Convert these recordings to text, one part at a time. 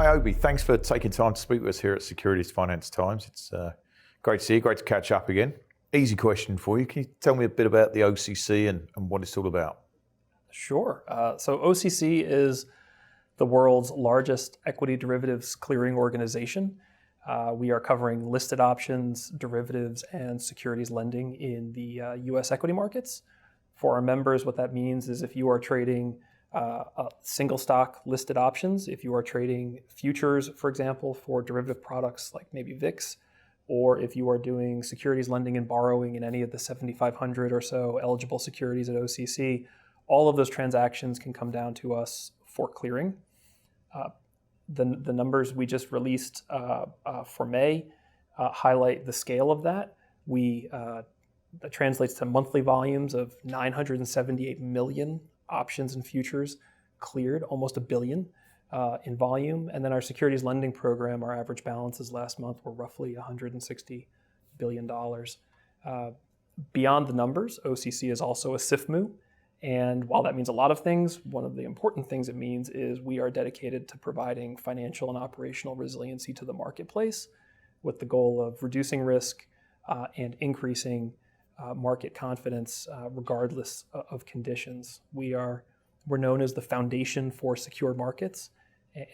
Hi, Obi. Thanks for taking time to speak with us here at Securities Finance Times. It's great to see you, great to catch up again. Easy question for you. Can you tell me a bit about the OCC and what it's all about? Sure. So OCC is the world's largest equity derivatives clearing organization. We are covering listed options, derivatives, and securities lending in the U.S. equity markets. For our members, what that means is if you are trading single stock listed options, if you are trading futures, for example, for derivative products like maybe VIX, or if you are doing securities lending and borrowing in any of the 7,500 or so eligible securities at OCC, all of those transactions can come down to us for clearing. The numbers we just released for May highlight the scale of that. That translates to monthly volumes of 978 million options and futures cleared, almost $1 billion in volume. And then our securities lending program, our average balances last month were roughly $160 billion. Beyond the numbers, OCC is also a SIFMU. And while that means a lot of things, one of the important things it means is we are dedicated to providing financial and operational resiliency to the marketplace with the goal of reducing risk and increasing market confidence regardless of conditions. We're known as the foundation for secure markets,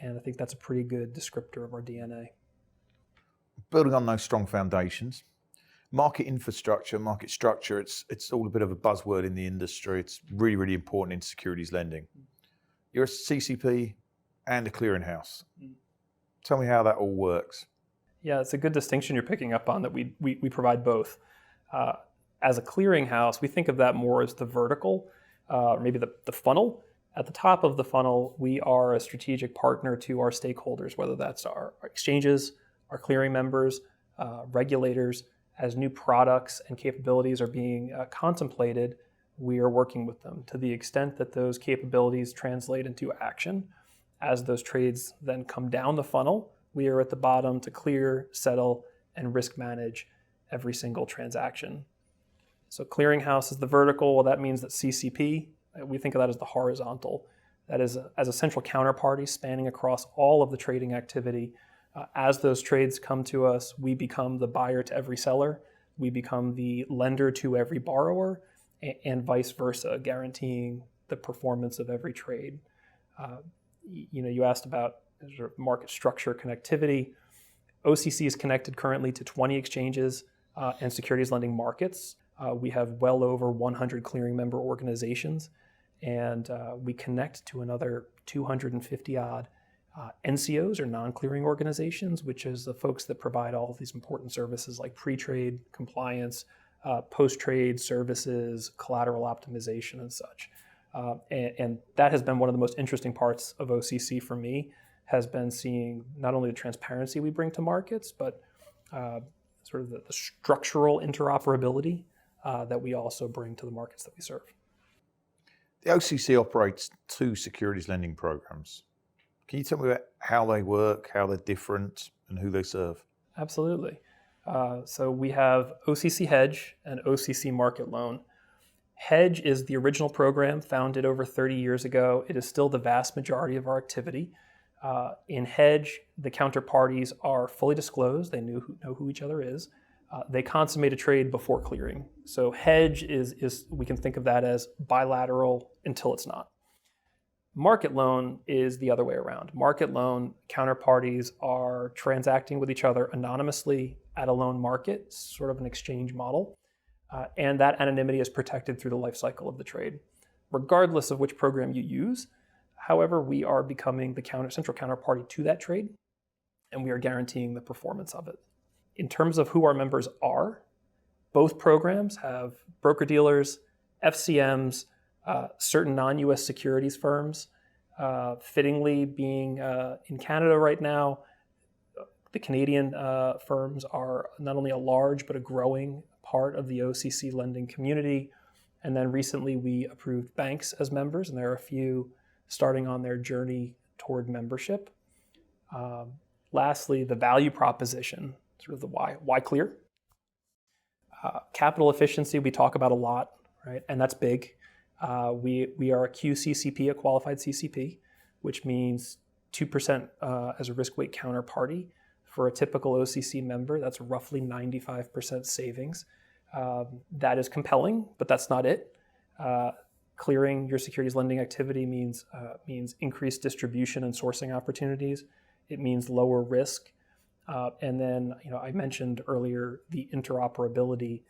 and I think that's a pretty good descriptor of our DNA. Building on those strong foundations, market infrastructure, market structure, it's all a bit of a buzzword in the industry. It's really, really important in securities lending. You're a CCP and a clearinghouse. Tell me how that all works. Yeah, it's a good distinction you're picking up on, that we provide both. As a clearinghouse, we think of that more as the vertical, maybe the funnel. At the top of the funnel, we are a strategic partner to our stakeholders, whether that's our exchanges, our clearing members, regulators. As new products and capabilities are being contemplated, we are working with them to the extent that those capabilities translate into action. As those trades then come down the funnel, we are at the bottom to clear, settle, and risk manage every single transaction. So clearinghouse is the vertical. Well, that means that CCP, we think of that as the horizontal. That is as a central counterparty spanning across all of the trading activity. As those trades come to us, we become the buyer to every seller. We become the lender to every borrower, and vice versa, guaranteeing the performance of every trade. You asked about sort of market structure connectivity. OCC is connected currently to 20 exchanges and securities lending markets. We have well over 100 clearing member organizations, and we connect to another 250 odd NCOs, or non-clearing organizations, which is the folks that provide all of these important services like pre-trade compliance, post-trade services, collateral optimization, and such. And that has been one of the most interesting parts of OCC for me, has been seeing not only the transparency we bring to markets, but sort of the structural interoperability that we also bring to the markets that we serve. The OCC operates 2 securities lending programs. Can you tell me about how they work, how they're different, and who they serve? Absolutely. So we have OCC Hedge and OCC Market Loan. Hedge is the original program founded over 30 years ago. It is still the vast majority of our activity. In Hedge, the counterparties are fully disclosed. They know who each other is. They consummate a trade before clearing. So Hedge is we can think of that as bilateral until it's not. Market loan is the other way around. Market loan counterparties are transacting with each other anonymously at a loan market, sort of an exchange model, and that anonymity is protected through the life cycle of the trade. Regardless of which program you use, however, we are becoming the central counterparty to that trade, and we are guaranteeing the performance of it. In terms of who our members are, both programs have broker-dealers, FCMs, certain non-US securities firms, fittingly being in Canada right now. The Canadian firms are not only a large but a growing part of the OCC lending community. And then recently we approved banks as members, and there are a few starting on their journey toward membership. Lastly, the value proposition, sort of the why clear. Capital efficiency we talk about a lot, right? And that's big. We are a QCCP, a qualified CCP, which means 2% as a risk weight counterparty. For a typical OCC member, that's roughly 95% savings. That is compelling, but that's not it. Clearing your securities lending activity means increased distribution and sourcing opportunities. It means lower risk. And then, I mentioned earlier the interoperability.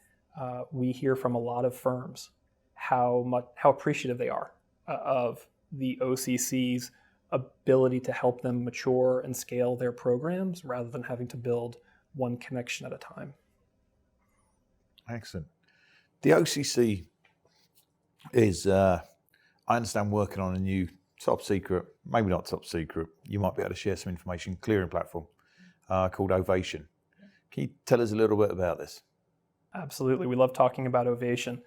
We hear from a lot of firms how appreciative they are of the OCC's ability to help them mature and scale their programs rather than having to build one connection at a time. Excellent. The OCC is, I understand, working on a new top secret, maybe not top secret, you might be able to share some information, clearing platform called Ovation. Can you tell us a little bit about this? Absolutely. We love talking about Ovation.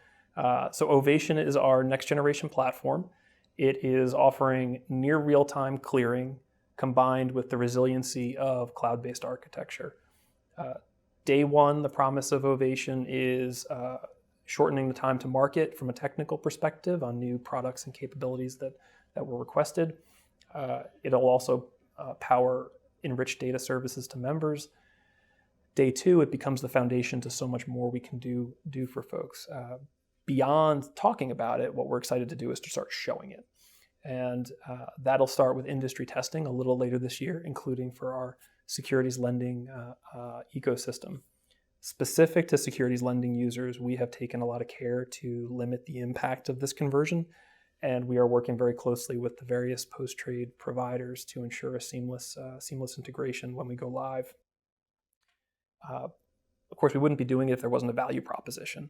So Ovation is our next generation platform. It is offering near real-time clearing combined with the resiliency of cloud-based architecture. Day one, the promise of Ovation is shortening the time to market from a technical perspective on new products and capabilities that were requested. It'll also power enriched data services to members. Day two, it becomes the foundation to so much more we can do for folks. Beyond talking about it, what we're excited to do is to start showing it. And that'll start with industry testing a little later this year, including for our securities lending ecosystem. Specific to securities lending users, we have taken a lot of care to limit the impact of this conversion, and we are working very closely with the various post-trade providers to ensure a seamless integration when we go live. Of course, we wouldn't be doing it if there wasn't a value proposition.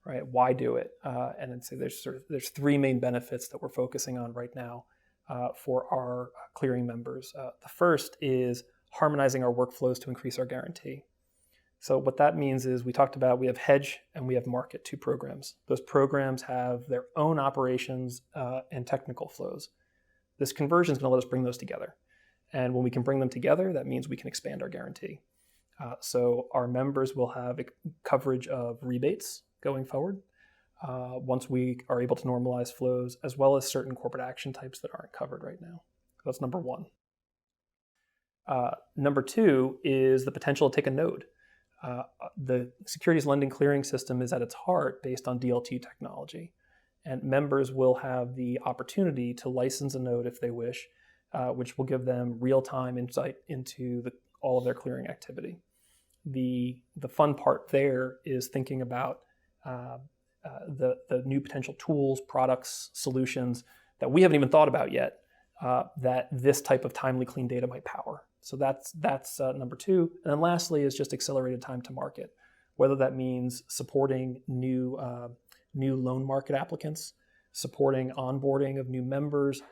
Right? Why do it? And then say there's three main benefits that we're focusing on right now for our clearing members. The first is harmonizing our workflows to increase our guarantee. So what that means is we talked about we have hedge and we have market, two programs. Those programs have their own operations and technical flows. This conversion is going to let us bring those together. And when we can bring them together, that means we can expand our guarantee. So our members will have coverage of rebates going forward, once we are able to normalize flows, as well as certain corporate action types that aren't covered right now. That's number one. Number two is the potential to take a node. The securities lending clearing system is at its heart based on DLT technology, and members will have the opportunity to license a node if they wish, which will give them real-time insight into all of their clearing activity. The fun part there is thinking about the new potential tools, products, solutions that we haven't even thought about yet that this type of timely clean data might power. So that's number two. And then lastly is just accelerated time to market, whether that means supporting new loan market applicants, supporting onboarding of new members,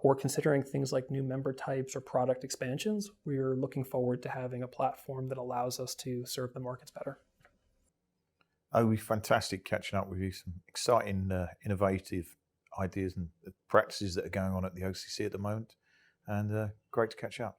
or considering things like new member types or product expansions. We're looking forward to having a platform that allows us to serve the markets better. Oh, it'd be fantastic catching up with you. Some exciting, innovative ideas and practices that are going on at the OCC at the moment. And great to catch up.